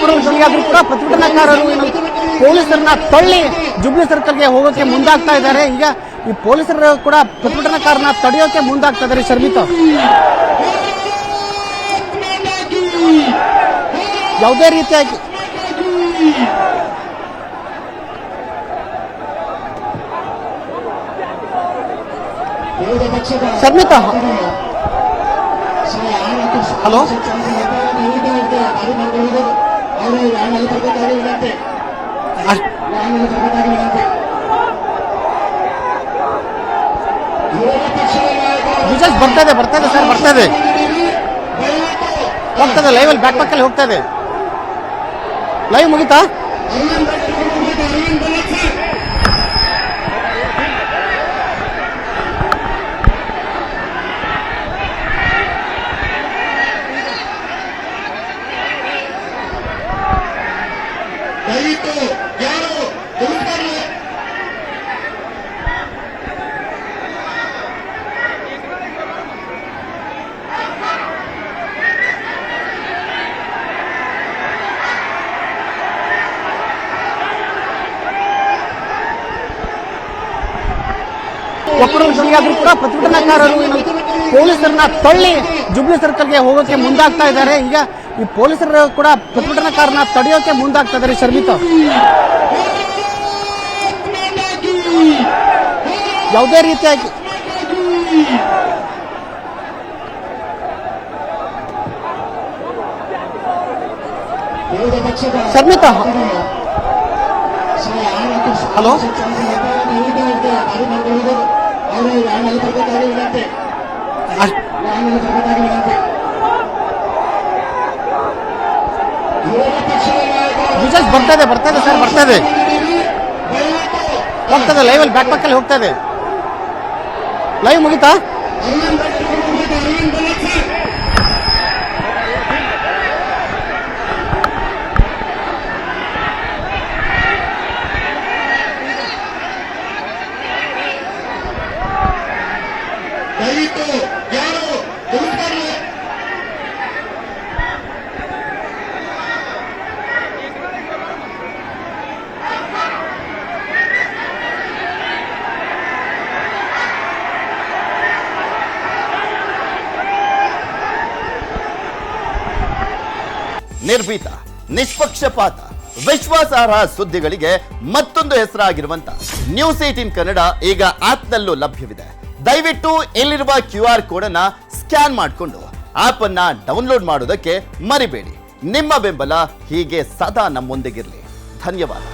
ಒಬ್ಬರು ಧ್ವನಿಯಾದ್ರೂ ಕೂಡ ಪ್ರತಿಭಟನಾಕಾರರು ಪೊಲೀಸರನ್ನ ತಳ್ಳಿ ಜುಬ್ಲಿ ಸರ್ಕಲ್ಗೆ ಹೋಗೋಕೆ ಮುಂದಾಗ್ತಾ ಇದ್ದಾರೆ. ಈಗ ಈ ಪೊಲೀಸರು ಕೂಡ ಪ್ರತಿಭಟನಾಕಾರನ ತಡೆಯೋಕೆ ಮುಂದಾಗ್ತಾ ಇದ್ದಾರೆ. ಶರ್ಮಿತಾ, ಯಾವುದೇ ರೀತಿಯಾಗಿ ಶರ್ಮಿತಾ, ಹಲೋ, ವಿಜಯ್ ಬರ್ತಾ ಇದೆ ಸರ್, ಬರ್ತಾ ಇದೆ, ಹೋಗ್ತಾ ಇದೆ ಲೈವ್ ಅಲ್ಲಿ, ಬ್ಯಾಕ್ ಪ್ಯಾಕ್ ಅಲ್ಲಿ ಹೋಗ್ತಾ ಇದೆ. ಲೈವ್ ಮುಗಿತಾ? ಒಬ್ಬರು ಧ್ವನಿಯಾದ್ರೂ ಕೂಡ ಪ್ರತಿಭಟನಾಕಾರರು ಪೊಲೀಸರನ್ನ ತಳ್ಳಿ ಜುಬ್ಲಿ ಸರ್ಕಲ್ಗೆ ಹೋಗೋಕೆ ಮುಂದಾಗ್ತಾ ಇದ್ದಾರೆ. ಈಗ ಈ ಪೊಲೀಸರು ಕೂಡ ಪ್ರತಿಭಟನಾಕಾರನ ತಡೆಯೋಕೆ ಮುಂದಾಗ್ತಾ ಇದ್ದಾರೆ. ಶರ್ಮಿತಾ, ಯಾವುದೇ ರೀತಿಯಾಗಿ ಶರ್ಮಿತಾ, ಹಲೋ, ವಿಜಯ್ ಬರ್ತಾ ಇದೆ ಸರ್, ಬರ್ತಾ ಇದೆ, ಹೋಗ್ತಾ ಇದೆ ಲೈವ್ ಅಲ್ಲಿ, ಬ್ಯಾಕ್ ಪ್ಯಾಕ್ ಅಲ್ಲಿ ಹೋಗ್ತಾ ಇದೆ. ಲೈವ್ ಮುಗಿತಾ? ನಿರ್ಭೀತ, ನಿಷ್ಪಕ್ಷಪಾತ, ವಿಶ್ವಾಸಾರ್ಹ ಸುದ್ದಿಗಳಿಗೆ ಮತ್ತೊಂದು ಹೆಸರಾಗಿರುವಂತ ನ್ಯೂಸ್ 18 ಕನ್ನಡ ಈಗ ಆಪ್ನಲ್ಲೂ ಲಭ್ಯವಿದೆ. ದಯವಿಟ್ಟು ಇಲ್ಲಿರುವ QR ಕೋಡ್ ಅನ್ನ ಸ್ಕ್ಯಾನ್ ಮಾಡಿಕೊಂಡು ಆಪ್ ಅನ್ನ ಡೌನ್ಲೋಡ್ ಮಾಡೋದಕ್ಕೆ ಮರಿಬೇಡಿ. ನಿಮ್ಮ ಬೆಂಬಲ ಹೀಗೆ ಸದಾ ನಮ್ಮೊಂದಿಗಿರಲಿ. ಧನ್ಯವಾದ.